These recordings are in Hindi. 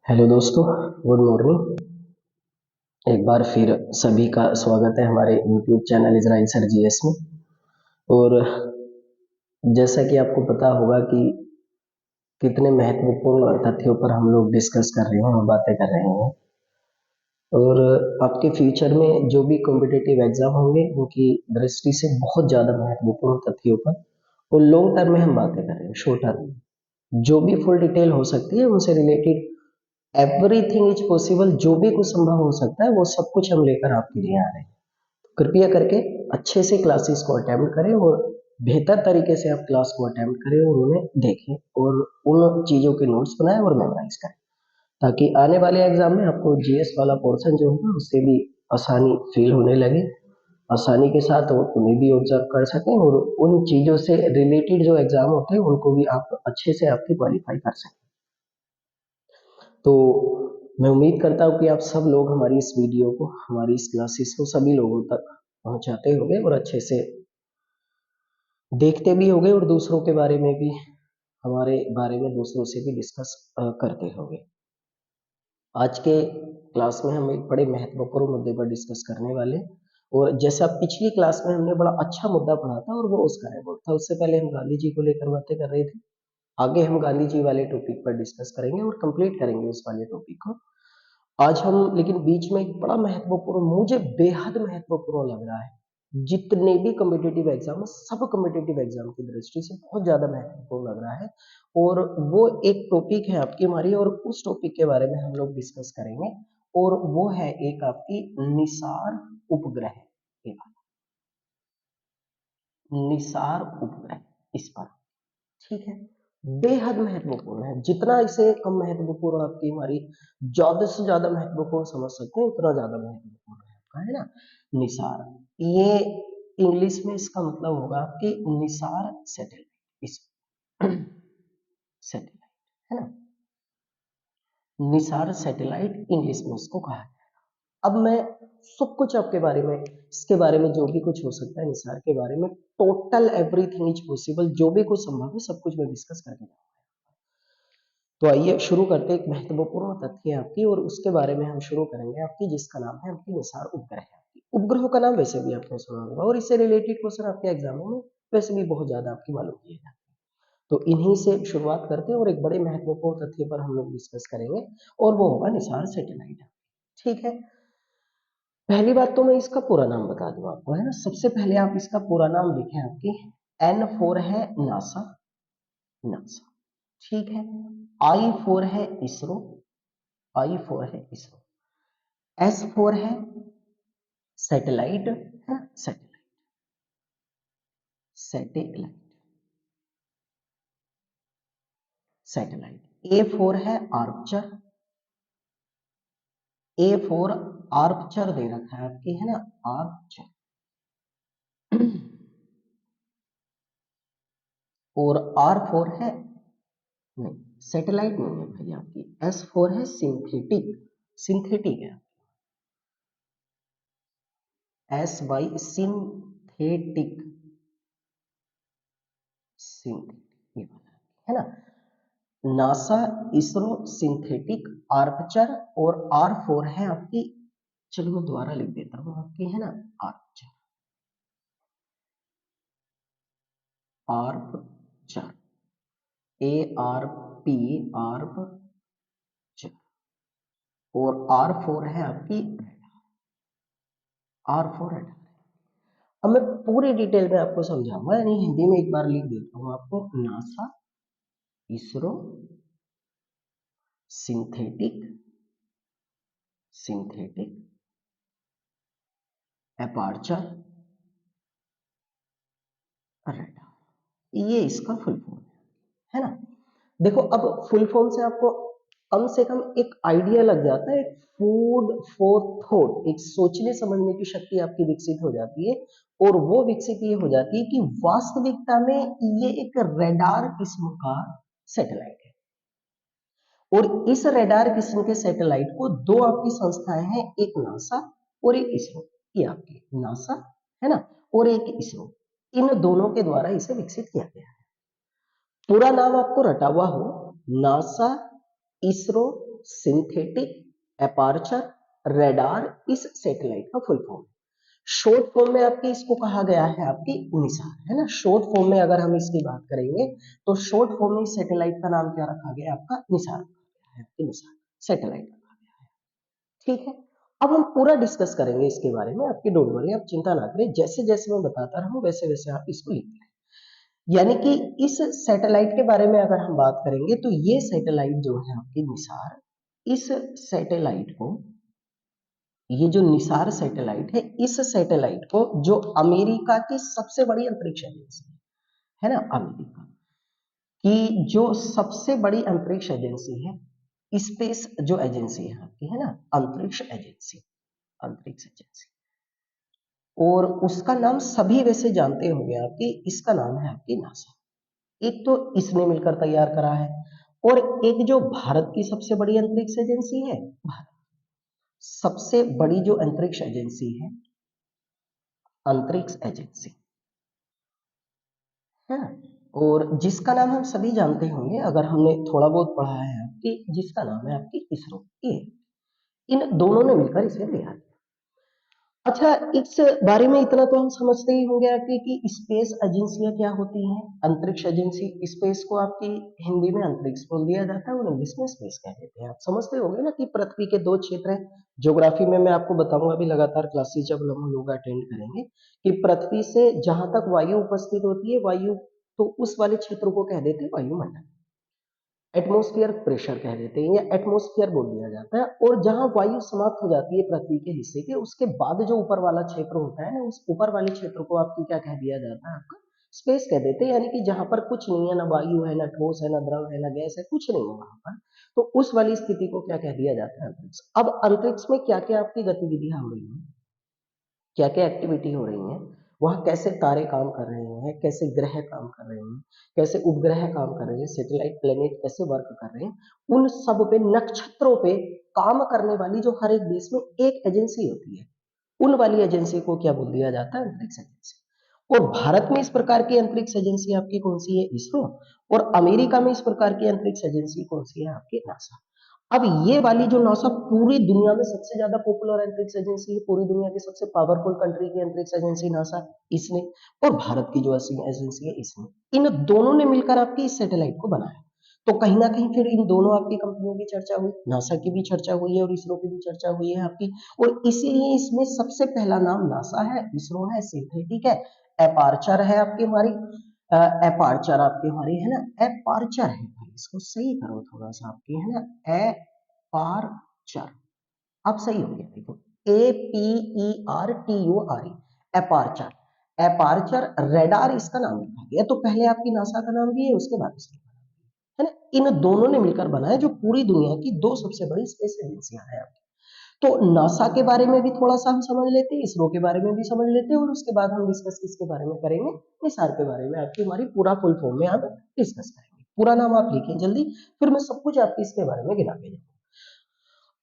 हेलो दोस्तों, गुड मॉर्निंग। एक बार फिर सभी का स्वागत है हमारे YouTube channel Israel sir GS में। और जैसा कि आपको पता होगा कि कितने महत्वपूर्ण तथ्यों पर हम लोग डिस्कस कर रहे हैं और बातें कर रहे हैं। और आपके फ्यूचर में जो भी कॉम्पिटिटिव एग्जाम होंगे उनकी दृष्टि से बहुत ज़्यादा महत्वपूर्ण तथ्यों पर और लॉन्ग टर्म में हम बातें कर रहे हैं, शॉर्ट टर्म में जो भी फुल डिटेल हो सकती है उनसे रिलेटेड एवरीथिंग इज पॉसिबल, जो भी कुछ संभव हो सकता है वो सब कुछ हम लेकर आपके लिए आ रहे हैं। कृपया करके अच्छे से क्लासेस को अटेम्प्ट करें और बेहतर तरीके से आप क्लास को अटेम्प्ट करें और उन्हें देखें और उन चीज़ों के नोट्स बनाएं और मेमोराइज करें, ताकि आने वाले एग्जाम में आपको जीएस वाला पोर्शन जो होगा उससे भी आसानी फील होने लगे, आसानी के साथ उन्हें भी ऑब्जर्व कर सकें और उन चीज़ों से रिलेटेड जो एग्जाम होते हैं उनको भी आप अच्छे से आपकी क्वालिफाई कर सकें। तो मैं उम्मीद करता हूँ कि आप सब लोग हमारी इस वीडियो को, हमारी इस क्लासेस को सभी लोगों तक पहुंचाते होंगे और अच्छे से देखते भी होंगे और दूसरों के बारे में भी, हमारे बारे में दूसरों से भी डिस्कस करते होंगे। आज के क्लास में हम एक बड़े महत्वपूर्ण मुद्दे पर डिस्कस करने वाले, और जैसा पिछली क्लास में हमने बड़ा अच्छा मुद्दा पढ़ा था और वो ऑस्कर अवार्ड था। उससे पहले हम गांधी जी को लेकर बातें कर रहे थे। आगे हम गांधी जी वाले टॉपिक पर डिस्कस करेंगे और कंप्लीट करेंगे उस वाले टॉपिक को। आज हम लेकिन बीच में एक बड़ा महत्वपूर्ण, मुझे बेहद महत्वपूर्ण लग रहा है, जितने भी कॉम्पिटिटिव एग्जाम है सब कॉम्पिटिटिव एग्जाम की दृष्टि से बहुत ज्यादा महत्वपूर्ण लग रहा है, और वो एक टॉपिक है आपकी हमारी, और उस टॉपिक के बारे में हम लोग डिस्कस करेंगे। और वो है एक आपकी निसार उपग्रह के बारे में, निसार उपग्रह इस पर, ठीक है। बेहद महत्वपूर्ण है, जितना इसे कम महत्वपूर्ण आपकी हमारी ज्यादा से ज्यादा महत्वपूर्ण समझ सकते हैं उतना ज्यादा महत्वपूर्ण है आपका, है ना। निसार, ये इंग्लिश में इसका मतलब होगा आपकी निसार सैटेलाइट, इस सैटेलाइट, है ना। निसार सैटेलाइट इंग्लिश में इसको कहा है। अब मैं सब कुछ आपके बारे में, इसके बारे में जो भी कुछ हो सकता है निसार के बारे में, टोटल एवरीथिंग इज पॉसिबल, जो भी कुछ संभव है सब कुछ मैं डिस्कस करके जाऊंगा। तो आइए शुरू करते हैं। एक महत्वपूर्ण तथ्य है आपकी और उसके बारे में हम शुरू करेंगे आपकी, जिसका नाम है आपकी निसार उपग्रह है। आपकी उपग्रहों का नाम वैसे भी आपने सुना होगा और इससे रिलेटेड क्वेश्चन आपके एग्जामों में वैसे भी बहुत ज्यादा आपकी मालूम किए जाते हैं। तो इन्हीं से शुरुआत करते हैं और एक बड़े महत्वपूर्ण तथ्य पर हम लोग डिस्कस करेंगे, और वो होगा निसार सैटेलाइट, ठीक है। पहली बात तो मैं इसका पूरा नाम बता दूं आपको, है ना। सबसे पहले आप इसका पूरा नाम लिखें आपकी, N4 है नासा, नासा, ठीक है। I4 है इसरो, I4 है इसरो। S4 है सैटेलाइट, है सैटेलाइट, सैटेलाइट, सैटेलाइट। A4 है आर्चर, A4 आर्चर दे रखा है आपकी, है ना, आर्चर। और R4 है, नहीं सैटेलाइट नहीं है भाई आपकी, S4 है सिंथेटिक, सिंथेटिक है, एस बाई सिंथेटिक, सिंथेटिक, ये वाला है ना। नासा, इसरो, सिंथेटिक, आर्चर, और R4 है आपकी, चलो मैं दोबारा लिख देता हूँ आपकी, है ना, आर्चर, आर्चर, ARP, आर्चर। और R4 है आपकी, R4 है। अब मैं पूरी डिटेल में आपको समझाऊंगा, यानी हिंदी में एक बार लिख देता हूँ आपको, NASA, ISRO, synthetic, synthetic, aperture, radar, ये इसका फुल फॉर्म है ना। देखो अब फुल फॉर्म से कम एक आइडिया लग जाता है, एक फूड फॉर थॉट, एक सोचने समझने की शक्ति आपकी विकसित हो जाती है, और वो विकसित ये हो जाती है कि वास्तविकता में ये एक रडार किस्म का सैटेलाइट है। और इस रडार किस्म के सैटेलाइट को दो आपकी संस्थाएं हैं, एक नासा और एक इसरो, ये आपकी नासा, है ना, और एक इसरो, इन दोनों के द्वारा इसे विकसित किया गया है। पूरा नाम आपको रटा हुआ हो, NASA, ISRO, synthetic aperture radar इस सैटेलाइट का फुल फॉर्म। शॉर्ट फॉर्म में आपकी इसको कहा गया है आपकी निसार, है ना। शॉर्ट फॉर्म में अगर हम इसकी बात करेंगे तो शॉर्ट फॉर्म में सैटेलाइट का नाम क्या रखा गया आपका, निसार है, निसार सैटेलाइट रखा गया है। ठीक है, अब हम पूरा डिस्कस करेंगे इसके बारे में, आपकी डोंट वरी, आप चिंता ना करें, जैसे जैसे मैं बताता रहूं वैसे वैसे आप इसको लिख लें। यानी कि इस सैटेलाइट के बारे में अगर हम बात करेंगे तो ये सैटेलाइट जो है आपकी निसार, इस सैटेलाइट को, ये जो निसार सैटेलाइट है, इस सैटेलाइट को जो अमेरिका की सबसे बड़ी अंतरिक्ष एजेंसी है ना, अमेरिका की जो सबसे बड़ी अंतरिक्ष एजेंसी है, स्पेस जो एजेंसी है आपकी, है ना, अंतरिक्ष एजेंसी, अंतरिक्ष एजेंसी, और उसका नाम सभी वैसे जानते होंगे आपकी, इसका नाम है आपकी नासा। एक तो इसने मिलकर तैयार करा है, और एक जो भारत की सबसे बड़ी अंतरिक्ष एजेंसी है, भारत सबसे बड़ी जो अंतरिक्ष एजेंसी है, अंतरिक्ष एजेंसी है ना, और जिसका नाम हम सभी जानते होंगे अगर हमने थोड़ा बहुत पढ़ा है आपकी, जिसका नाम है आपकी इसरो। ये इन दोनों ने मिलकर इसे तैयार किया। अच्छा, इस बारे में इतना तो हम समझते ही होंगे आपकी कि स्पेस एजेंसियां क्या होती हैं। अंतरिक्ष एजेंसी, स्पेस को आपकी हिंदी में अंतरिक्ष बोल दिया जाता है और इंग्लिश में स्पेस कह देते हैं। आप समझते होंगे ना कि पृथ्वी के दो क्षेत्र हैं। ज्योग्राफी में मैं आपको बताऊंगा अभी लगातार क्लासेस जब हम लोग अटेंड करेंगे, कि पृथ्वी से जहां तक वायु उपस्थित होती है, वायु, तो उस वाले क्षेत्र को कह देते हैं वायुमंडल, एटमॉस्फेयर प्रेशर कह देते हैं, या एटमॉस्फेयर बोल दिया जाता है। और जहां वायु समाप्त हो जाती है पृथ्वी के हिस्से के, उसके बाद जो ऊपर वाला क्षेत्र होता है ना, उस ऊपर वाले क्षेत्र को आपकी क्या कह दिया जाता है, आपका स्पेस कह देते हैं। यानी कि जहां पर कुछ नहीं है, ना वायु है, ना ठोस है, ना द्रव है, ना गैस है, कुछ नहीं है वहां पर, तो उस वाली स्थिति को क्या कह दिया जाता है, अंतरिक्ष। अब अंतरिक्ष में क्या क्या आपकी गतिविधियां हो रही है, क्या क्या एक्टिविटी हो रही है, वहां कैसे तारे काम कर रहे हैं, कैसे ग्रह काम कर रहे हैं, कैसे उपग्रह काम कर रहे हैं, सैटेलाइट प्लेनेट कैसे वर्क कर रहे हैं, उन सब पे, नक्षत्रों पे काम करने वाली जो हर एक देश में एक एजेंसी होती है, उन वाली एजेंसी को क्या बोल दिया जाता है, अंतरिक्ष एजेंसी। और भारत में इस प्रकार की अंतरिक्ष एजेंसी आपकी कौन सी है, इसरो। और अमेरिका में इस प्रकार की अंतरिक्ष एजेंसी कौन सी है, आपकी नासा। अब ये वाली जो नासा पूरी दुनिया में सबसे ज्यादा पॉपुलर अंतरिक्ष एजेंसी है, पूरी दुनिया की सबसे पावरफुल कंट्री की अंतरिक्ष एजेंसी नासा, इसने, और भारत की जो एजेंसी है इसने, इन दोनों ने मिलकर आपकी इस सैटेलाइट को बनाया। तो कहीं ना कहीं फिर इन दोनों आपकी कंपनियों की चर्चा हुई, नासा की भी चर्चा हुई है और इसरो की भी चर्चा हुई है आपकी, और इसीलिए इसमें सबसे पहला नाम नासा है, इसरो है, सिंथेटिक है, एपार्चर है आपकी हमारी, एपार्चर आपकी हमारी है ना, एपार्चर है भाई, इसको सही करो थोड़ा सा आपकी, है ना, एपार्चर, अब सही हो गया, देखो, APERTURE, एपार्चर, एपार्चर रेडार इसका नाम रखा गया। तो पहले आपकी नासा का नाम भी है, उसके बाद इसका, है ना, इन दोनों ने मिलकर बनाया जो पूरी दुनिया की दो सबसे बड़ी स्पेस एजेंसियां हैं। तो नासा के बारे में भी थोड़ा सा हम समझ लेते हैं, इसरो के बारे में भी समझ लेते हैं, और उसके बाद हम डिस्कस किसके बारे में करेंगे, निसार के बारे में आपकी हमारी पूरा फुल फॉर्म में आप डिस्कस करेंगे। पूरा नाम आप लिखिए जल्दी, फिर मैं सब कुछ आपकी इसके बारे में गिना के जाऊंगा।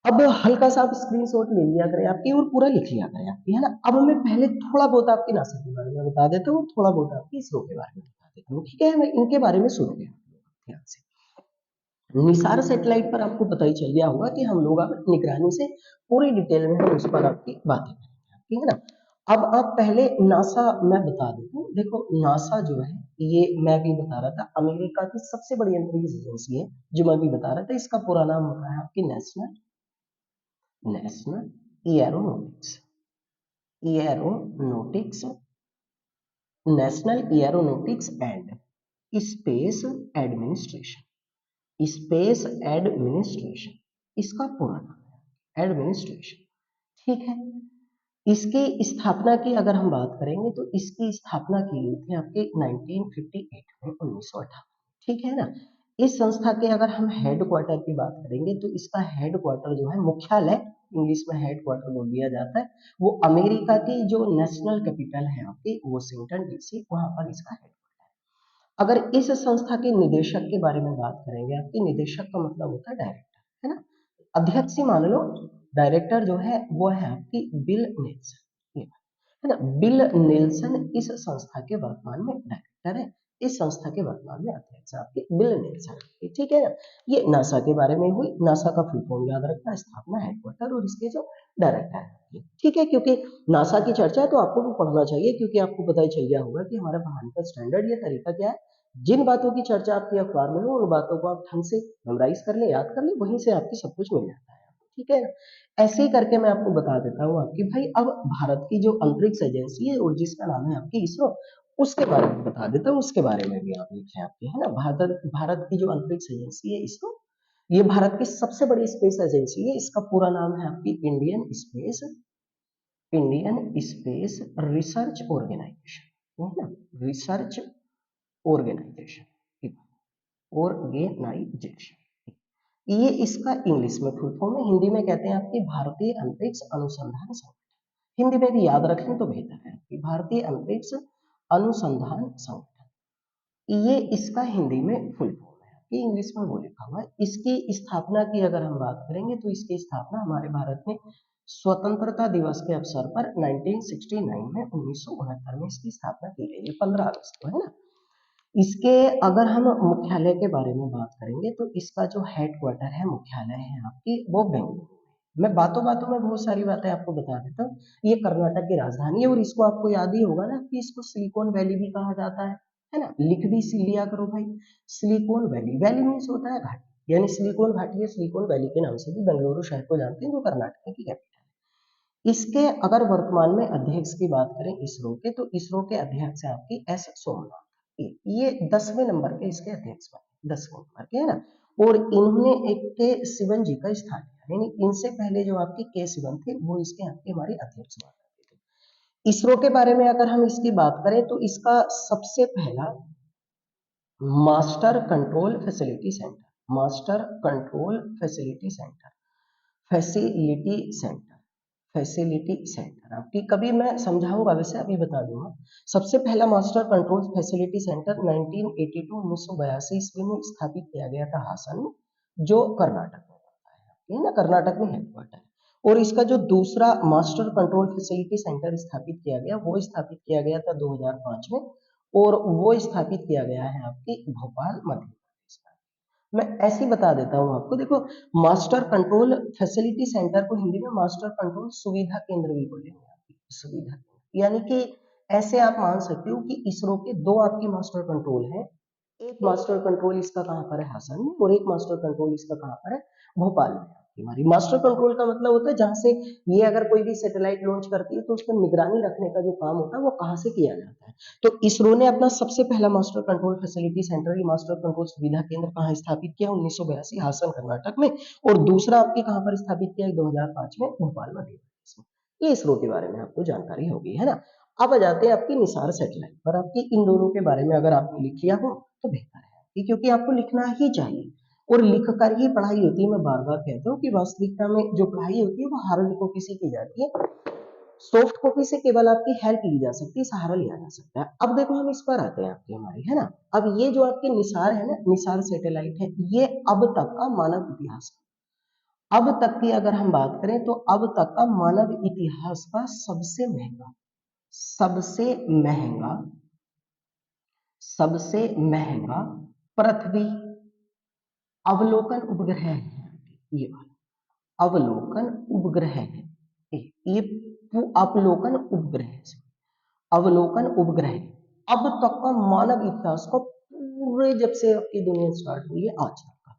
अब हल्का सा आप स्क्रीनशॉट ले लिया करें आपकी और पूरा लिख लिया करें आपकी, है ना। अब मैं पहले थोड़ा बहुत आपकी नासा के बारे में बता देता हूँ, थोड़ा बहुत आपकी इसरो के बारे में बता देता हूँ, ठीक है। मैं इनके बारे में सुनोगे ध्यान से। निसार सैटेलाइट पर आपको पता ही चल गया होगा कि हम लोग अब निगरानी से पूरी डिटेल में हम उस पर आपकी बातें करेंगे, ठीक है ना। अब आप पहले नासा मैं बता देता हूँ। देखो, नासा जो है, ये मैं भी बता रहा था, अमेरिका की सबसे बड़ी अंतरिक्ष एजेंसी है, जो मैं भी बता रहा था। इसका पूरा नाम होता है आपकी national national aeronautics, aeronautics, national aeronautics and space administration, space administration इसका पूरा नाम है, एडमिनिस्ट्रेशन, ठीक है। इसकी स्थापना की अगर हम बात करेंगे तो इसकी स्थापना की गई थी आपके 1958 में, 1958, ठीक है ना। इस संस्था के अगर हम हेड क्वार्टर की बात करेंगे तो इसका हेड क्वार्टर जो है, मुख्यालय, इंग्लिश में हेड क्वार्टर बोल दिया जाता है, वो अमेरिका की जो नेशनल कैपिटल है आपकी वॉशिंगटन डीसी, वहां पर इसका हेड। अगर इस संस्था के निदेशक के बारे में बात करेंगे, आपके निदेशक का मतलब होता है डायरेक्टर, है ना, अध्यक्ष ही मान लो। डायरेक्टर जो है वो है आपकी बिल नेल्सन, है ना, बिल नेल्सन इस संस्था के वर्तमान में डायरेक्टर है। इस संस्था के वर्तमान में अध्यक्ष आपके बिल नेल्सन, ठीक है ना। ये नासा के बारे में हुई। नासा का फुल फॉर्म याद रखना, स्थापना, हेडक्वार्टर और इसके जो डायरेक्टर है, ठीक है। क्योंकि नासा की चर्चा है तो आपको भी पढ़ना चाहिए, क्योंकि आपको पता ही चल गया होगा कि हमारा पढ़ाने का स्टैंडर्ड या तरीका क्या है। जिन बातों की चर्चा आपकी अखबार में हो उन बातों को आप ढंग से मेमोराइज कर ले, याद कर ले, वहीं से आपकी सब कुछ मिल जाता है, ठीक है। ऐसे ही करके मैं आपको बता देता हूँ आपकी भाई, अब भारत की जो अंतरिक्ष एजेंसी है और जिसका नाम है आपकी इसरो, उसके बारे में बता देता हूँ। उसके बारे में भी आप लिखे आपके, है ना। भारत की जो अंतरिक्ष एजेंसी है इसरो, ये भारत की सबसे बड़ी स्पेस एजेंसी है। इसका पूरा नाम है आपकी इंडियन स्पेस रिसर्च ऑर्गेनाइजेशन, है ना, रिसर्च ऑर्गेनाइजेशन, ऑर्गेनाइजेशन। ये इसका इंग्लिश में फुल फॉर्म है, हिंदी में कहते हैं आपकी भारतीय अंतरिक्ष अनुसंधान संगठन। हिंदी में भी याद रखें तो बेहतर है कि भारतीय अंतरिक्ष अनुसंधान संगठन, ये इसका हिंदी में फुल फॉर्म है, कि इंग्लिश में वो लिखा हुआ है। इसकी स्थापना की अगर हम बात करेंगे तो इसकी स्थापना हमारे भारत में स्वतंत्रता दिवस के अवसर पर 1969 में 1969 में इसकी स्थापना की गई है, 15 अगस्त को, है ना। इसके अगर हम मुख्यालय के बारे में बात करेंगे तो इसका जो हेडक्वार्टर है, मुख्यालय है आपकी, वो बेंगलुरु में। मैं बातों बातों में बहुत सारी बातें आपको बता देता हूँ। ये कर्नाटक की राजधानी है और इसको आपको याद ही होगा ना कि इसको सिलिकॉन वैली भी कहा जाता है ना। लिख भी लिया करो भाई, सिलिकॉन वैली। वैली मीन्स होता है घाटी, यानी सिलिकॉन घाटी है, सिलिकॉन वैली के नाम से भी बेंगलुरु शहर को जानते हैं, जो कर्नाटक की कैपिटल है। इसके अगर वर्तमान में अध्यक्ष की बात करें इसरो के, तो इसरो के अध्यक्ष है आपकी एस सोमनाथ। ये 10वें नंबर के इसके अध्यक्ष बने, 10वें नंबर के, है ना। और इन्होंने एक के शिवन जी का स्थान लिया, यानी इनसे पहले जो आपके के शिवन थे वो इसके यहाँ के हमारे अध्यक्ष हुआ करते थे। इसरो के बारे में अगर हम इसकी बात करें तो इसका सबसे पहला master control facility centre, master control facility centre, facility centre, facility centre आपकी कभी मैं समझाऊंगा, वैसे अभी बता दूंगा। सबसे पहला मास्टर कंट्रोल फैसिलिटी सेंटर 1982 ईस्वी में स्थापित किया गया था हासन में, जो कर्नाटक में पड़ता है, ना, कर्नाटक में हेडक्वार्टर है। और इसका जो दूसरा मास्टर कंट्रोल फैसिलिटी सेंटर स्थापित किया गया, वो स्थापित किया गया था 2005 में, और वो स्थापित किया गया है आपकी भोपाल, मध्य प्रदेश में। मैं ऐसे ही बता देता हूँ आपको, देखो, मास्टर कंट्रोल फैसिलिटी सेंटर को हिंदी में मास्टर कंट्रोल सुविधा केंद्र भी बोलेंगे, सुविधा केंद्र। यानी कि ऐसे आप मान सकते हो कि इसरो के दो आपके मास्टर कंट्रोल हैं। एक मास्टर कंट्रोल इसका कहाँ पर है, हासन में, और एक मास्टर कंट्रोल इसका कहाँ पर है, भोपाल में। हमारी मास्टर कंट्रोल का मतलब होता है जहां से ये अगर कोई भी सैटेलाइट लॉन्च करती है तो उस पर निगरानी रखने का जो काम होता है वो कहाँ से किया जाता है। तो इसरो ने अपना सबसे पहला master control facility centre, master control सुविधा केंद्र कहाँ स्थापित किया, 1982 हासन कर्नाटक में, और दूसरा आपके कहाँ पर स्थापित किया, 2005 में, भोपाल मध्य प्रदेश में। ये इसरो के बारे में आपको जानकारी होगी, है ना। अब आ जाते हैं आपकी निसार सैटेलाइट पर। आपकी इन दोनों के बारे में अगर आपने लिख लिया हो तो बेहतर है, क्योंकि आपको लिखना ही चाहिए और लिखकर ही पढ़ाई होती है। मैं बार बार कहता हूँ कि वास्तविकता में जो पढ़ाई होती है वो हार्ड कॉपी से की जाती है, सॉफ्ट कॉपी से केवल आपकी हेल्प ली जा सकती है, सहारा लिया जा सकता है। अब देखो हम इस पर आते हैं आपकी हमारी, है ना। अब ये जो आपके निसार है ना, निसार सैटेलाइट है, ये अब तक का मानव इतिहास, अब तक की अगर हम बात करें तो अब तक का मानव इतिहास का सबसे महंगा सबसे महंगा पृथ्वी अवलोकन उपग्रह है। ये वाला अवलोकन उपग्रह है, ये अवलोकन उपग्रह है, अवलोकन उपग्रह अब तक का मानव इतिहास का, पूरे जब से आपकी दुनिया स्टार्ट हुई है आज तक का।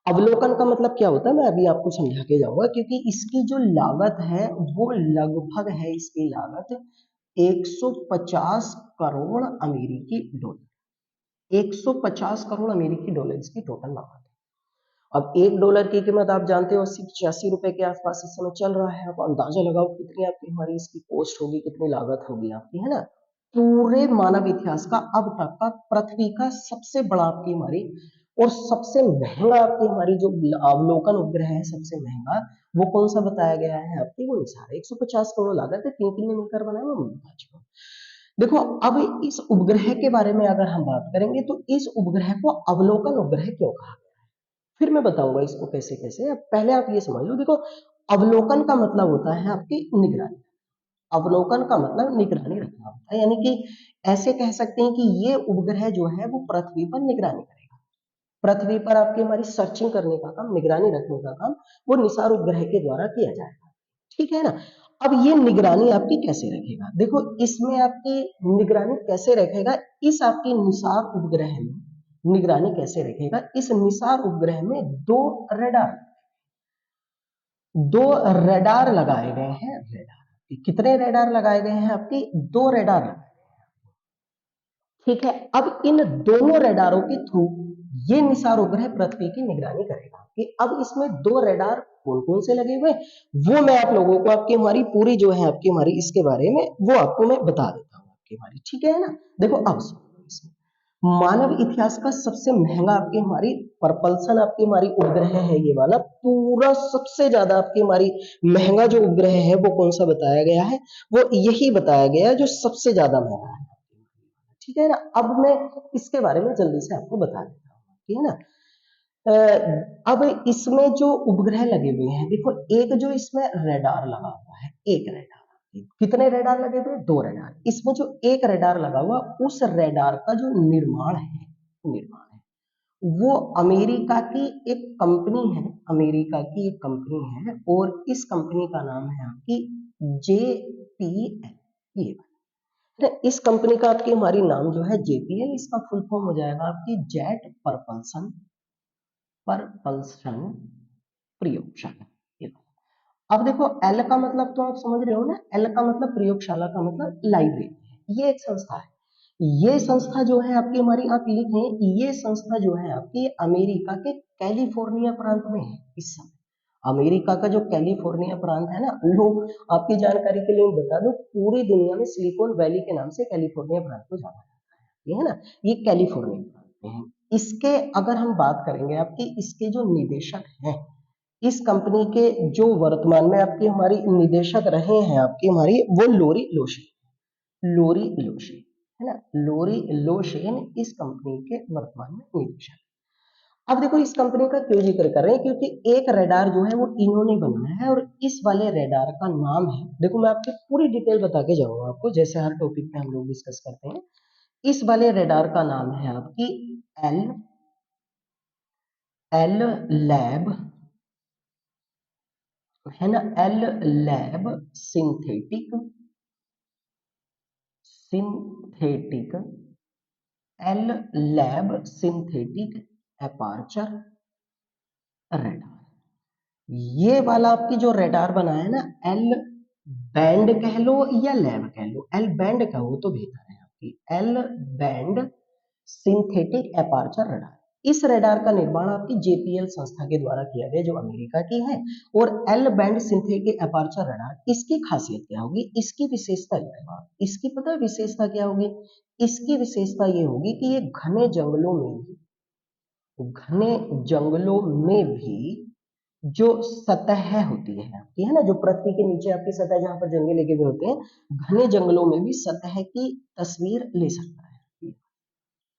अवलोकन का मतलब क्या होता है मैं अभी आपको समझा के जाऊंगा, क्योंकि इसकी जो लागत है वो लगभग है, इसकी लागत 150 करोड़ अमेरिकी डॉलर, 150 करोड़ अमेरिकी डॉलर इसकी टोटल लागत है। अब $1 की कीमत आप जानते हो 80-85 रुपए के आसपास इस समय चल रहा है। आप अंदाजा लगाओ कितनी आपकी हमारी इसकी कॉस्ट होगी, कितनी लागत होगी आपकी, है ना। पूरे मानव इतिहास का अब तक का पृथ्वी का सबसे बड़ा आपकी हमारी और सबसे महंगा आपकी हमारी जो अवलोकन उपग्रह है, सबसे महंगा, वो कौन सा बताया गया है आपकी, वो निसार 150 करोड़ लागत है, तीन ने मिलकर बनाया, वो बता। देखो अब इस उपग्रह के बारे में अगर हम बात करेंगे तो इस उपग्रह को अवलोकन उपग्रह क्यों कहा, फिर मैं बताऊंगा इसको कैसे कैसे। अब पहले आप ये समझ लो, देखो, अवलोकन का मतलब होता है आपकी निगरानी, अवलोकन का मतलब निगरानी रखना होता है, यानी कि ऐसे कह सकते हैं कि ये उपग्रह जो है वो पृथ्वी पर निगरानी करेगा। पृथ्वी पर आपकी हमारी सर्चिंग करने का काम, निगरानी रखने का काम वो निसार उपग्रह के द्वारा किया जाएगा। ठीक है ना। अब ये निगरानी आपकी कैसे रखेगा, देखो इसमें आपकी निगरानी कैसे रखेगा, इस आपके निसार उपग्रह में निगरानी कैसे रखेगा, इस निसार उपग्रह में दो रडार लगाए गए हैं। रडार कितने रडार लगाए गए हैं आपकी, दो रडार। ठीक है, अब इन दोनों रडारों के थ्रू ये निसार उपग्रह पृथ्वी की निगरानी करेगा कि अब इसमें दो रडार कौन कौन से लगे हुए, वो मैं आप लोगों को आपकी हमारी पूरी जो है आपकी हमारी इसके बारे में वो आपको मैं बता देता हूँ आपकी हमारी। ठीक है ना। देखो अब इसमें मानव इतिहास का सबसे महंगा आपकी हमारी प्रपल्सन आपकी हमारी उपग्रह है, ये वाला पूरा सबसे ज्यादा आपकी हमारी महंगा जो उपग्रह है वो कौन सा बताया गया है, वो यही बताया गया है जो सबसे ज्यादा महंगा है। ठीक है ना। अब मैं इसके बारे में जल्दी से आपको बता देता हूँ। ठीक है ना। अब इसमें जो उपग्रह लगे हुए हैं, देखो एक जो इसमें रडार लगा हुआ है, एक रडार, कितने रडार लगे हुए, दो रडार। इसमें जो एक रडार लगा हुआ उस रडार का जो निर्माण है वो अमेरिका की एक कंपनी है, अमेरिका की एक कंपनी है और इस कंपनी का नाम है आपकी JPL। ये इस कंपनी का आपकी हमारी नाम जो है JPL, इसका फुल फॉर्म हो जाएगा आपकी जेट परपल्सन प्रयोगशाला। अब देखो एल का मतलब तो आप समझ रहे हो ना, एल का मतलब प्रयोगशाला का मतलब लाइब्रेरी। ये एक संस्था है, ये संस्था जो है आपकी हमारी आप लिखें, ये संस्था जो है आपकी अमेरिका के कैलिफोर्निया प्रांत में है इस समय। अमेरिका का जो कैलिफोर्निया प्रांत है ना, लोग आपकी जानकारी के लिए बता दूं, पूरी दुनिया में सिलिकॉन वैली के नाम से कैलिफोर्निया प्रांत को जाना जाता है, ये है ना, ये कैलिफोर्निया प्रांत में है। इसके अगर हम बात करेंगे आपकी, इसके जो निदेशक हैं, इस कंपनी के जो वर्तमान में आपकी हमारी निदेशक रहे हैं आपकी हमारी, वो लोरी लोशेन है ना, लोरी लोशेन इस कंपनी के वर्तमान में निदेशक। अब देखो इस कंपनी का क्यों जिक्र कर रहे हैं, क्योंकि एक रडार जो है वो इन्होंने बनाया है और इस वाले रडार का नाम है, देखो मैं आपको पूरी डिटेल बता के जाऊंगा आपको, जैसे हर टॉपिक पे हम लोग डिस्कस करते हैं। इस वाले रडार का नाम है आपकी एल एल लैब, है ना, L lab synthetic L lab synthetic aperture radar. ये वाला आपकी जो रडार बना है ना, एल बैंड कह लो या लैब कह लो, एल बैंड कहो तो बेहतर है आपकी, L band synthetic aperture radar. इस रडार का निर्माण आपकी JPL संस्था के द्वारा किया गया, जो अमेरिका की है। और L band synthetic aperture radar, इसकी खासियत क्या होगी, इसकी विशेषता क्या है, इसकी पता है विशेषता क्या होगी, इसकी विशेषता ये होगी कि ये घने जंगलों में भी जो सतह होती है आपकी, है ना, जो पृथ्वी के नीचे आपकी सतह जहां पर जंगल लगे हुए होते हैं, घने जंगलों में भी सतह की तस्वीर ले सकता है,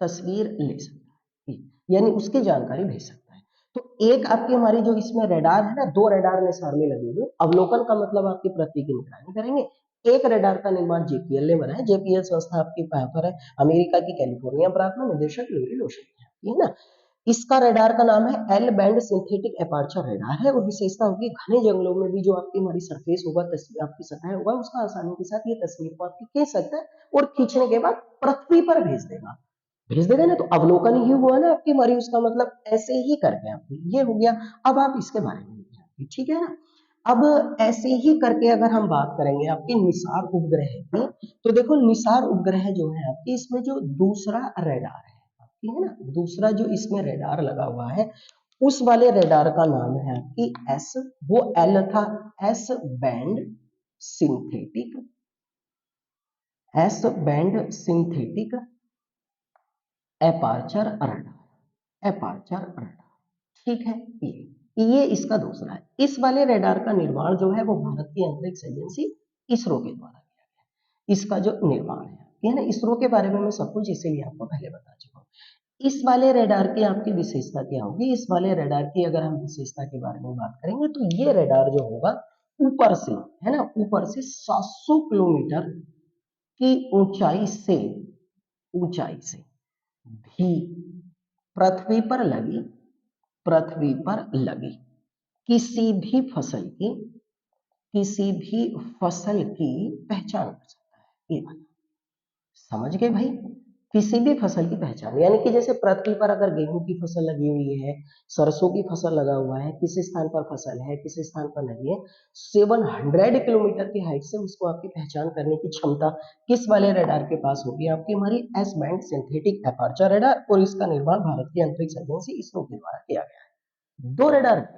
तस्वीर ले सकता है, यानी उसकी जानकारी भेज सकता है। तो एक आपकी हमारी जो इसमें रडार है ना, दो रडार में सार में लगे हुए, अवलोकन का मतलब आपकी पृथ्वी की निगरानी करेंगे। एक रडार का निर्माण JPL ने बनाया, JPL संस्था आपकी कहां पर है, अमेरिका की कैलिफोर्निया प्रांत में, निदेशक लोरी लोशन है ना। इसका रडार का नाम है L band synthetic aperture radar है और विशेषता होगी घने जंगलों में भी जो आपकी हमारी सरफेस होगा, तस्वीर आपकी सतह होगा, उसका आसानी के साथ ये तस्वीर को आपकी खींच सकता है और खींचने के बाद पृथ्वी पर भेज देगा ना, तो अवलोकन ही हुआ ना आपकी हमारी, उसका मतलब ऐसे ही करके आप, ये हो गया। अब आप इसके बारे में लिखिए, ठीक है ना। अब ऐसे ही करके अगर हम बात करेंगे आपके निसार उपग्रह की, तो देखो निसार उपग्रह जो है आपकी, इसमें जो दूसरा रडार है आपकी, है ना, दूसरा जो इसमें रडार लगा हुआ है, उस वाले रडार का नाम है आपकी एस, वो एल था, S band synthetic, S band synthetic aperture radar, aperture radar. ठीक है, ये इसका दूसरा है। इस वाले रडार का निर्माण जो है वो भारत की अंतरिक्ष एजेंसी इसरो के द्वारा किया गया, इसका जो निर्माण है ना, इसरो के बारे में मैं सब कुछ इसीलिए आपको पहले बता चुका हूँ। इस वाले रडार की आपकी विशेषता क्या होगी, इस वाले रडार की अगर हम विशेषता के बारे में बात करेंगे, तो ये रडार जो होगा ऊपर से, है ना, ऊपर से 700 किलोमीटर की ऊंचाई से भी पृथ्वी पर लगी किसी भी फसल की पहचान कर सकता है। ये बात समझ गए भाई? किसी भी फसल की पहचान, यानी कि जैसे पृथ्वी पर अगर गेहूं की फसल लगी हुई है, सरसों की फसल लगा हुआ है, किसी स्थान पर फसल है, किसी स्थान पर नहीं है, 700 किलोमीटर की हाइट से उसको आपकी पहचान करने की क्षमता किस वाले रडार के पास होगी? आपकी हमारी S band synthetic aperture radar, और इसका निर्माण भारत की अंतरिक्ष एजेंसी इसरो के द्वारा किया गया है। 2 रडार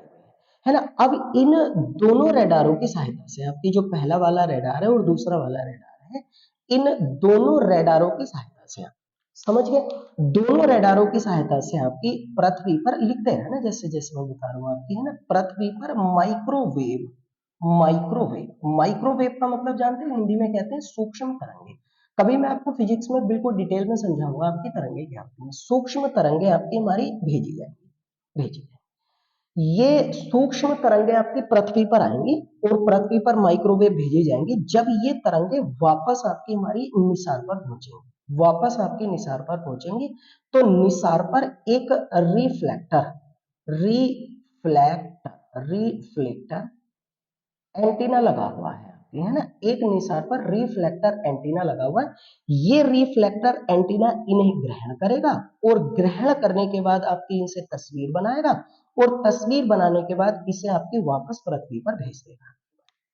है ना। अब इन दोनों रडारों की सहायता से, आपकी जो पहला वाला रडार है और दूसरा वाला रडार है, इन दोनों रडारों की सहायता से आप समझ गए, दोनों रडारों की सहायता से आपकी पृथ्वी पर लिखते हैं ना, जैसे जैसे मैं बता रहा हूँ आपकी, है ना, पृथ्वी पर माइक्रोवेव का मतलब जानते हैं, हिंदी में कहते हैं सूक्ष्म तरंगे। कभी मैं आपको फिजिक्स में बिल्कुल डिटेल में समझाऊंगा आपकी तरंगे क्या होती है। सूक्ष्म तरंगे आपकी हमारी भेजी जाएगी। ये सूक्ष्म तरंगे आपकी पृथ्वी पर आएंगी और पृथ्वी पर माइक्रोवेव भेजी जाएंगी। जब ये तरंगे वापस आपकी हमारी निसार पर पहुंचेंगी, तो निसार पर एक रिफ्लेक्टर एंटीना लगा हुआ है ना, एक निसार पर रिफ्लेक्टर एंटीना लगा हुआ है। ये रिफ्लेक्टर एंटीना इन्हें ग्रहण करेगा और ग्रहण करने के बाद आपकी इनसे तस्वीर बनाएगा, और तस्वीर बनाने के बाद इसे आपकी वापस पृथ्वी पर भेज देगा।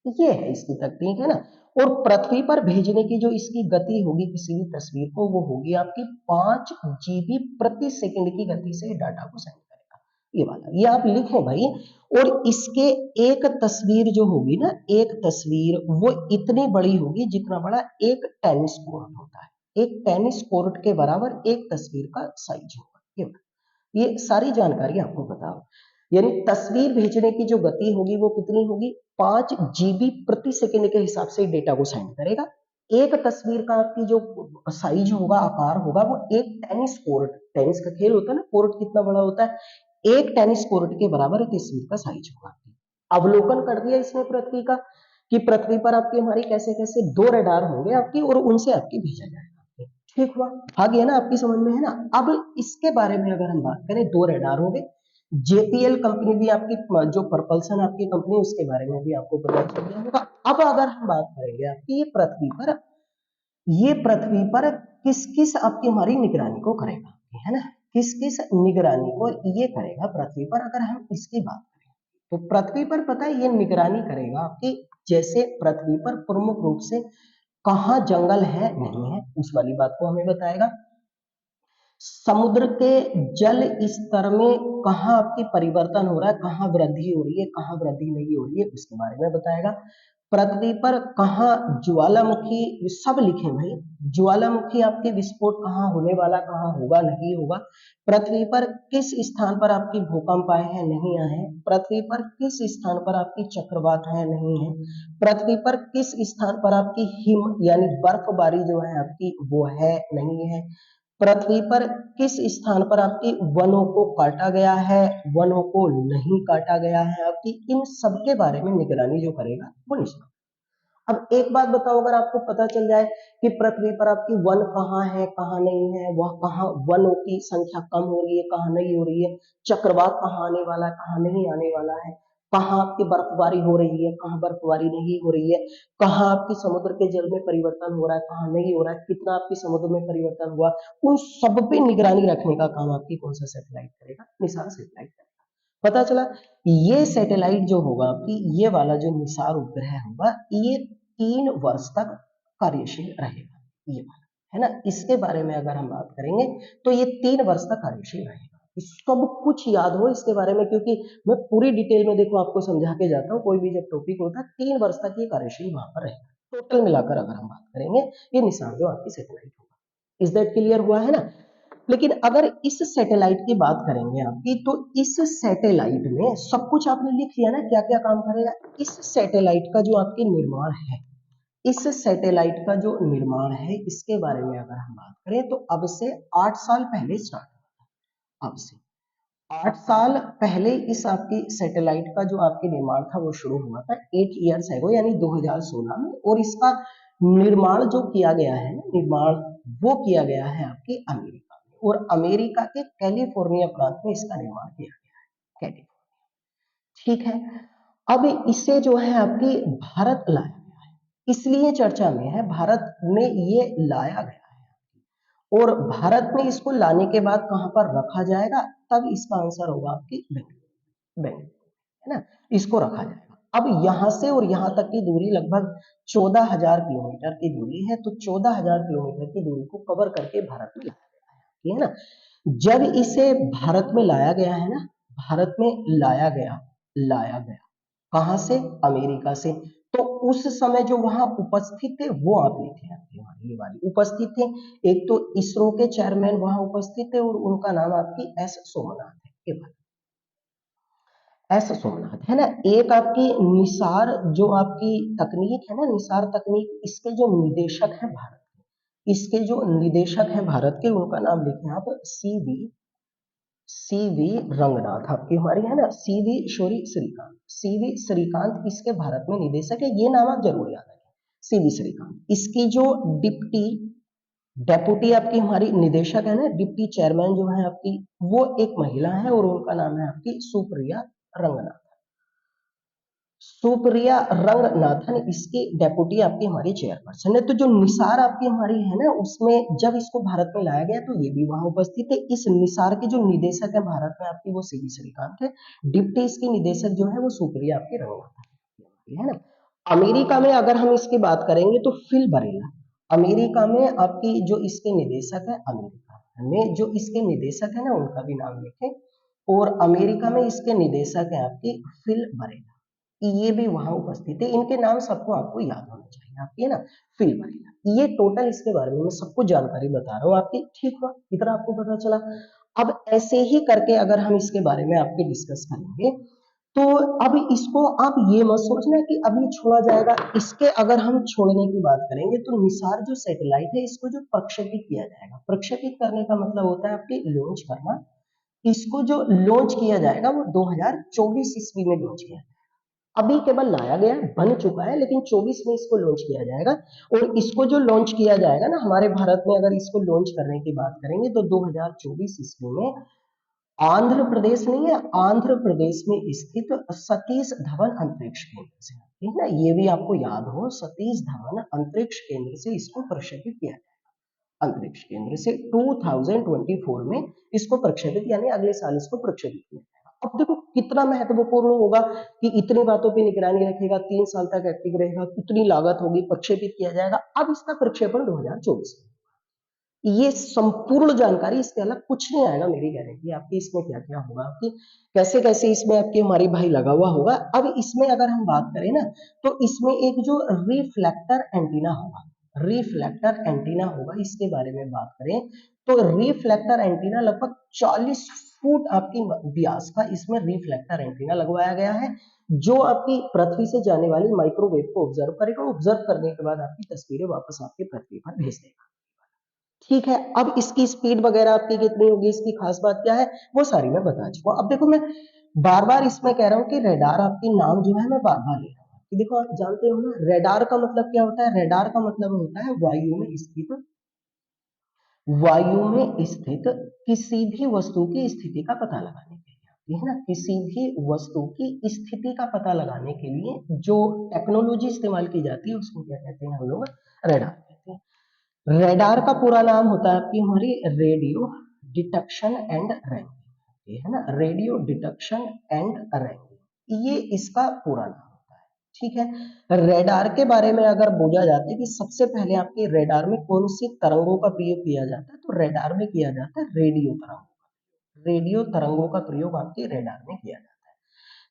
ये है इसकी तकनीक, है ना। और पृथ्वी पर भेजने की जो इसकी गति होगी किसी भी तस्वीर को, वो होगी आपकी 5 GB प्रति सेकंड की गति से डाटा को सेंड करेगा। ये वाला ये आप लिखें भाई। और इसके एक तस्वीर जो होगी ना, एक तस्वीर वो इतनी बड़ी होगी जितना बड़ा एक टेनिस कोर्ट होता है। एक टेनिस कोर्ट के बराबर एक तस्वीर का साइज होगा। ये सारी जानकारी आपको बताओ। यानी तस्वीर भेजने की जो गति होगी वो कितनी होगी? 5 GB प्रति सेकंड के हिसाब से डेटा को सेंड करेगा। एक तस्वीर का आपकी जो साइज होगा, आकार होगा, वो एक टेनिस का खेल होता है ना, कोर्ट कितना बड़ा होता है, एक टेनिस कोर्ट के बराबर एक तस्वीर का साइज होगा। अवलोकन कर दिया इसने पृथ्वी का, कि पृथ्वी पर आपकी हमारी कैसे कैसे 2 रडार होंगे आपकी, और उनसे आपकी भेजा जाएगा। ठीक हुआ? आ गया ना आपकी समझ में, है ना। अब इसके बारे में अगर हम बात करें, 2 रडार होंगे। जेपीएल कंपनी भी आपकी, जो प्रपल्सन आपकी कंपनी, उसके बारे में भी आपको पता चल गया होगा। अब अगर हम बात करेंगे आपकी ये पृथ्वी पर किस किस आपकी हमारी निगरानी को करेगा, है ना, किस किस निगरानी को ये करेगा पृथ्वी पर, अगर हम इसकी बात करें तो पृथ्वी पर पता है ये निगरानी करेगा आपकी, जैसे पृथ्वी पर प्रमुख रूप से कहाँ जंगल है नहीं है उस वाली बात को हमें बताएगा। समुद्र के जल स्तर में कहाँ आपकी परिवर्तन हो रहा है, कहाँ वृद्धि हो रही है, कहाँ वृद्धि नहीं हो रही है, उसके बारे में बताएगा। पृथ्वी पर कहाँ ज्वालामुखी, सब लिखे भाई, ज्वालामुखी आपके विस्फोट कहाँ होने वाला, कहाँ होगा नहीं होगा। पृथ्वी पर किस स्थान पर आपकी भूकंप आए हैं नहीं आए हैं, पृथ्वी पर किस स्थान पर आपकी चक्रवात है नहीं है, पृथ्वी पर किस स्थान पर आपकी हिम यानी बर्फबारी जो है आपकी वो है नहीं है, पृथ्वी पर किस स्थान पर आपकी वनों को काटा गया है, वनों को नहीं काटा गया है, आपकी इन सब के बारे में निगरानी जो करेगा वो निष्ठा। अब एक बात बताओ, अगर आपको पता चल जाए कि पृथ्वी पर आपकी वन कहाँ है कहाँ नहीं है, वह कहाँ वनों की संख्या कम हो रही है कहाँ नहीं हो रही है, चक्रवात कहाँ आने वाला है कहाँ नहीं आने वाला है, कहाँ आपकी बर्फबारी हो रही है कहाँ बर्फबारी नहीं हो रही है, कहाँ आपकी समुद्र के जल में परिवर्तन हो रहा है कहाँ नहीं हो रहा है, कितना आपकी समुद्र में परिवर्तन हुआ, उन सब पे निगरानी रखने का काम आपकी कौन सा सैटेलाइट करेगा? निसार सैटेलाइट करेगा। पता चला, ये सैटेलाइट जो होगा आपकी, ये वाला जो निसार उपग्रह होगा, ये 3 वर्ष तक कार्यशील रहेगा। ये वाला, है ना, इसके बारे में अगर हम बात करेंगे तो ये 3 वर्ष तक कार्यशील रहेगा। सब कुछ याद हो इसके बारे में, क्योंकि मैं पूरी डिटेल में देखो आपको समझा के जाता हूँ। कोई भी जब टॉपिक होता है 3 वर्ष तक ये कार्यशील वहां पर रहेगा। टोटल मिलाकर अगर हम बात करेंगे, ये निसार जो आपकी सैटेलाइट होगा। इज दैट क्लियर हुआ, है ना। लेकिन अगर इस सैटेलाइट की बात करेंगे आपकी, तो इस सैटेलाइट में सब कुछ आपने लिख लिया ना, क्या क्या काम करेगा। इस सैटेलाइट का जो आपके निर्माण है, इस सैटेलाइट का जो निर्माण है, इसके बारे में अगर हम बात करें तो अब से 8 साल पहले स्टार्ट हुआ था। अब से 8 साल पहले इस आपकी सैटेलाइट का जो आपके निर्माण था वो शुरू हुआ था 8 इयर्स एगो, यानी 2016 में। और इसका निर्माण जो किया गया है, निर्माण वो किया गया है आपके अमेरिका में, और अमेरिका के कैलिफोर्निया प्रांत में इसका निर्माण किया गया है, कैलिफोर्निया। ठीक है, अब इसे जो है आपकी भारत लाया गया है, इसलिए चर्चा में है, भारत में ये लाया गया है। और भारत में इसको लाने के बाद कहां पर रखा जाएगा, तब इसका आंसर होगा आपकी बेंगलुरु, बेंगलुरु है ना, इसको रखा जाएगा। अब यहां से और यहां तक की दूरी लगभग 14,000 किलोमीटर की दूरी है, तो 14,000 किलोमीटर की दूरी को कवर करके भारत में लाया गया है ना। जब इसे भारत में लाया गया है ना, भारत में लाया गया कहां से, अमेरिका से। तो उस समय जो वहां उपस्थित थे वो आप लिखे आपके वहां, ये वाली उपस्थित थे। एक तो इसरो के चेयरमैन वहां उपस्थित थे, और उनका नाम आपकी एस सोमनाथ है, ये वाली एस सोमनाथ है ना। एक आपकी निसार जो आपकी तकनीक है ना, निसार तकनीक, इसके जो निदेशक हैं भारत के, इसके जो निदेशक हैं भारत के, उनका नाम लिखे आप सीवी रंगनाथ, आपकी हमारी है ना, सीवी श्रीकांत इसके भारत में निदेशक है, ये नाम आप जरूर याद रखें, सीवी श्रीकांत। इसकी जो डिप्टी डेप्यूटी आपकी हमारी निदेशक है ना, डिप्टी चेयरमैन जो है आपकी, वो एक महिला है, और उनका नाम है आपकी सुप्रिया रंगनाथ, सुप्रिया रंगनाथन इसकी डेप्यूटी आपकी हमारी चेयरपर्सन है। तो जो निसार आपकी हमारी है ना, उसमें जब इसको भारत में लाया गया तो ये भी वहां उपस्थित है। इस निसार के जो निदेशक है भारत में आपकी, वो सीवी श्रीकांत है। डिप्टी इसकी निदेशक जो है वो सुप्रिया आपकी रंगनाथन है ना। अमेरिका में अगर हम इसकी बात करेंगे तो फिल बरेला, अमेरिका में आपकी जो इसके निदेशक है, अमेरिका में जो इसके निदेशक है ना, उनका भी नाम लिखें। और अमेरिका में इसके निदेशक है आपकी फिल बरेला, ये भी वहां उपस्थित है। इनके नाम सबको आपको याद होना चाहिए आपकी, है ना, फिल बरेला। ये टोटल इसके बारे में मैं सबको जानकारी बता रहा हूँ आपकी, ठीक हुआ, इतना आपको पता चला। अब ऐसे ही करके अगर हम इसके बारे में आपके डिस्कस करेंगे, तो अब इसको आप ये मत सोचना कि अब ये छोड़ा जाएगा। इसके अगर हम छोड़ने की बात करेंगे तो निसार जो सैटेलाइट है, इसको जो प्रक्षेपित किया जाएगा, प्रक्षेपित करने का मतलब होता है आपके लॉन्च करना। इसको जो लॉन्च किया जाएगा वो 2024 ईस्वी में लॉन्च किया जाएगा। अभी केवल लाया गया, बन चुका है, लेकिन 24 में इसको लॉन्च किया जाएगा। और इसको जो लॉन्च किया जाएगा ना, हमारे भारत में अगर इसको लॉन्च करने की बात करेंगे तो 2024 ईस्वी में आंध्र प्रदेश नहीं है, आंध्र प्रदेश में स्थित सतीश धवन अंतरिक्ष केंद्र से, ठीक है ना, ये भी आपको याद हो, सतीश धवन अंतरिक्ष केंद्र से इसको प्रक्षेपित किया जाएगा। अंतरिक्ष केंद्र से 2024 में इसको प्रक्षेपित, यानी अगले साल इसको प्रक्षेपित किया जाएगा। अब देखो कितना महत्वपूर्ण होगा कि इतनी बातों की निगरानी रखेगा, 3 साल तक एक्टिव रहेगा, कितनी लागत होगी, प्रक्षेपित किया जाएगा। अब इसका प्रक्षेपण 2024 में, ये संपूर्ण जानकारी, इसके अलग कुछ नहीं आएगा, मेरी गारंटी आपकी। इसमें क्या क्या होगा आपकी, कैसे कैसे इसमें आपके हमारी भाई लगा हुआ होगा। अब इसमें अगर हम बात करें ना, तो इसमें एक जो रिफ्लेक्टर एंटीना होगा, रिफ्लेक्टर एंटीना होगा, इसके बारे में बात करें तो रिफ्लेक्टर एंटीना लगभग 40 फुट आपकी व्यास का इसमें रिफ्लेक्टर एंटीना लगवाया गया है, जो आपकी पृथ्वी से जाने वाली माइक्रोवेव को ऑब्जर्व करेगा। ऑब्जर्व करने के बाद आपकी तस्वीरें वापस आपके पृथ्वी पर भेज देगा, ठीक है। अब इसकी स्पीड वगैरह आपकी कितनी होगी, इसकी खास बात क्या है, वो सारी मैं बता चुका हूं। अब देखो मैं बार बार इसमें कह रहा हूं कि रेडार आपकी नाम जो है मैं बार बार ले रहा हूं कि देखो, आप जानते हो ना रेडार का मतलब क्या होता है। रेडार का मतलब होता है वायु में स्थित किसी भी वस्तु की स्थिति का पता लगाने के लिए, है ना, किसी भी वस्तु की स्थिति का पता लगाने के लिए जो टेक्नोलॉजी इस्तेमाल की जाती है उसको क्या कहते हैं हम लोग, रेडार कहते हैं। रेडार का पूरा नाम होता है आपकी हमारी रेडियो डिटेक्शन एंड रैंकिंग, ये है ना, रेडियो डिटेक्शन एंड रैंकिंग, ये इसका पूरा नाम होता है, ठीक है। रेडार के बारे में अगर बोला जाता है कि सबसे पहले आपके रेडार में कौन सी तरंगों का प्रयोग किया जाता है, तो रेडार में किया जाता है रेडियो तरंगों, रेडियो तरंगों का प्रयोग आपके रेडार में किया जाता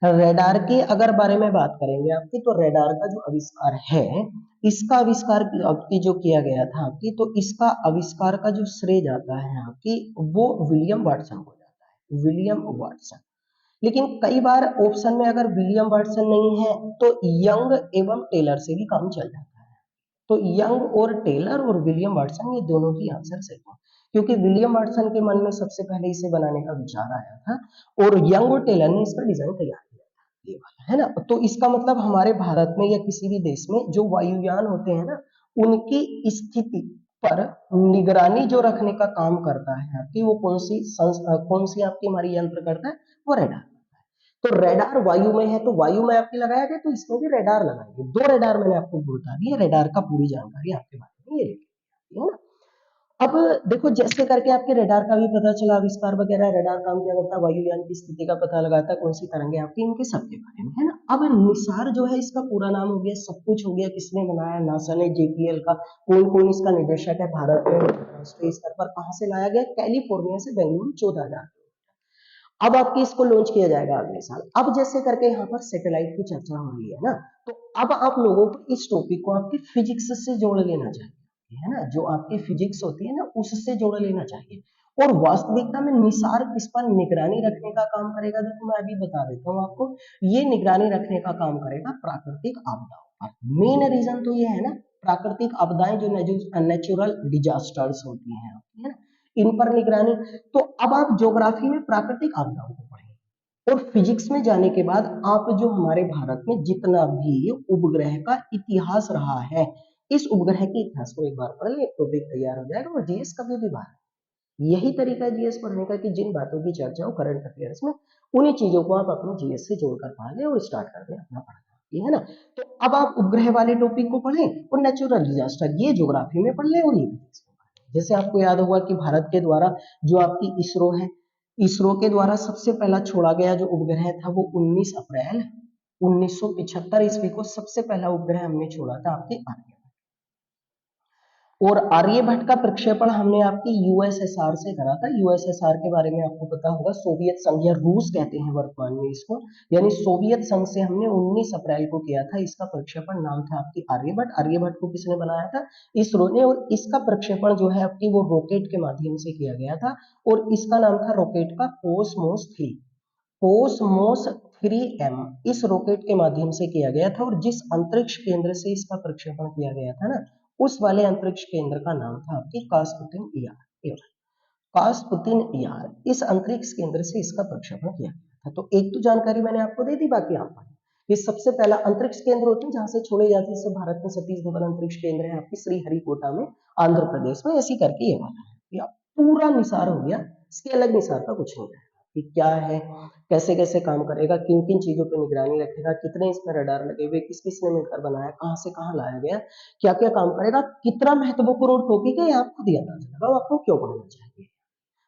है। रेडार के अगर बारे में बात करेंगे आपकी, तो रेडार का जो आविष्कार है, इसका आविष्कार आपकी जो किया गया था आपकी, तो इसका आविष्कार का जो श्रेय जाता है आपकी, वो विलियम वाटसन को जाता है, विलियम वाटसन। लेकिन कई बार ऑप्शन में अगर विलियम वाटसन नहीं है तो यंग एवं टेलर से भी काम चल जाता है। तो यंग और टेलर और विलियम वाटसन, ये दोनों ही आंसर सही है, क्योंकि विलियम वाटसन के मन में सबसे पहले इसे बनाने का विचार आया था और यंग और टेलर ने इसका डिजाइन तैयार किया था, ये वाला है ना। तो इसका मतलब हमारे भारत में या किसी भी देश में जो वायुयान होते हैं ना, उनकी स्थिति पर निगरानी जो रखने का काम करता है आपकी, वो कौन सी आपकी हमारी यंत्र करता है, वो रेडार। तो रेडार वायु में है, तो वायु में आपके लगाया गया, तो इसमें भी रेडार लगाएंगे। 2 रेडार मैंने आपको बता दिया, रेडार का पूरी जानकारी आपके बारे में ये लिखी है ना। अब देखो जैसे करके आपके रेडार का भी पता चला, आविष्कार वगैरह, रेडार काम क्या करता है, वायुयान की स्थिति का पता लगाता है, कौन सी तरंगे आपकी, इनके सबके बारे में है ना। अब निसार जो है इसका पूरा नाम हो गया, सब कुछ हो गया, किसने बनाया, नासा ने, जेपीएल का, कौन कौन इसका निदेशक है, भारत में राष्ट्रीय स्तर पर कहां से लाया गया, कैलिफोर्निया से बेंगलुरु 14,000। अब आपकी इसको लॉन्च किया जाएगा अगले साल। अब जैसे करके यहाँ पर सैटेलाइट की चर्चा हो रही है ना, तो अब आप लोगों को इस टॉपिक को आपके फिजिक्स से जोड़ लेना चाहिए, है ना, जो आपकी फिजिक्स होती है ना उससे जोड़ लेना चाहिए। और वास्तविकता में निसार किस पर निगरानी रखने का काम करेगा, देखो मैं अभी बता देता हूँ आपको। ये निगरानी रखने का काम करेगा प्राकृतिक आपदाओं पर। मेन रीजन तो ये है ना, प्राकृतिक आपदाएं जो नेचुरल डिजास्टर्स होती हैं, है ना, इन पर निगरानी। तो अब आप ज्योग्राफी में प्राकृतिक आपदाओं को पढ़ें और फिजिक्स में जाने के बाद आप जो हमारे भारत में जितना भी उपग्रह का इतिहास रहा है, इस उपग्रह के इतिहास को एक बार पढ़ ले, टॉपिक तैयार हो जाएगा और जीएस कभी भी बाहर। यही तरीका है जीएस पढ़ने का कि जिन बातों की चर्चा हो करंट अफेयर्स में, उन्हीं चीजों को आप अपने जीएस से जोड़कर पढ़ लें और स्टार्ट कर दें अपना पढ़ना, ये है ना। तो अब आप उपग्रह वाले टॉपिक को पढ़ें और नेचुरल डिजास्टर ये ज्योग्राफी में पढ़ लें और ये फिजिक्स में पढ़ लें। जैसे आपको याद होगा कि भारत के द्वारा जो आपकी इसरो है, इसरो के द्वारा सबसे पहला छोड़ा गया जो उपग्रह था वो 19 अप्रैल 1975 ईस्वी को सबसे पहला उपग्रह हमने छोड़ा था आपके आर्यभट्ट। और आर्यभट्ट का प्रक्षेपण हमने आपकी यूएसएसआर से करा था। यूएसएसआर के बारे में आपको पता होगा, सोवियत संघ या रूस कहते हैं वर्तमान में इसको, यानी सोवियत संघ से हमने 19 अप्रैल को किया था इसका प्रक्षेपण। नाम था आपकी आर्यभट्ट। आर्यभट्ट को किसने बनाया था, इसरो ने। और इसका प्रक्षेपण जो है आपकी वो रॉकेट के माध्यम से किया गया था और इसका नाम था रॉकेट का कोसमोस 3। कोसमोस 3M इस रॉकेट के माध्यम से किया गया था और जिस अंतरिक्ष केंद्र से इसका प्रक्षेपण किया गया था ना, उस वाले अंतरिक्ष केंद्र का नाम था आपकी कास्पुतिन ईआर। कास्पुतिन ईआर, इस अंतरिक्ष केंद्र से इसका प्रक्षेपण किया गया था। तो एक तो जानकारी मैंने आपको दे दी, बाकी आप पढ़ें। ये सबसे पहला अंतरिक्ष केंद्र होते हैं जहां से छोड़े जाते हैं, जैसे भारत में सतीश धवन अंतरिक्ष केंद्र है आपकी श्रीहरिकोटा में आंध्र प्रदेश में, ऐसी करके ये वाला है। ये पूरा निसार हो गया, इसके अलग निसार का कुछ नहीं है कि क्या है, कैसे कैसे काम करेगा, किन किन चीजों पर निगरानी रखेगा, कितने इसमें रडार लगे हुए, किस किसने मिलकर बनाया, कहां से कहां लाया गया, क्या क्या काम करेगा, कितना महत्वपूर्ण टॉपिक है, ये आपको दिया जाएगा, आपको क्यों पढ़ना चाहिए।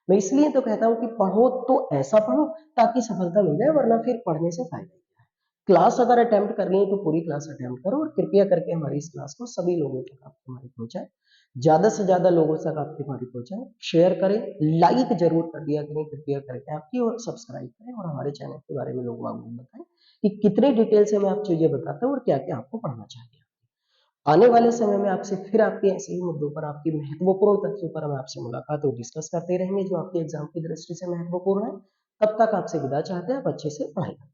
मैं इसलिए तो कहता हूँ कि पढ़ो तो ऐसा पढ़ो ताकि सफलता मिल जाए, वरना फिर पढ़ने से फायदा नहीं है। क्लास अगर अटेम्प्ट करनी है तो पूरी क्लास अटेम्प्ट करो और कृपया करके हमारी इस क्लास को सभी लोगों तक आप हमारी पहुंचाएं, ज्यादा से ज्यादा लोगों तक आपकी हमारी पहुंचाएं, शेयर करें, लाइक जरूर कर दिया करें कृपया करके आपकी, और सब्सक्राइब करें और हमारे चैनल के बारे में लोगों को बताएं कि कितने डिटेल से मैं आप चीजें बताता हूँ और क्या क्या आपको पढ़ना चाहिए। आने वाले समय में आपसे फिर आपके ऐसे ही मुद्दों पर, आपकी महत्वपूर्ण तथ्यों पर हम आपसे मुलाकात और डिस्कस करते रहेंगे जो आपके एग्जाम की दृष्टि से महत्वपूर्ण है। तब तक आपसे विदा चाहते हैं, आप अच्छे से पढ़ाई करें।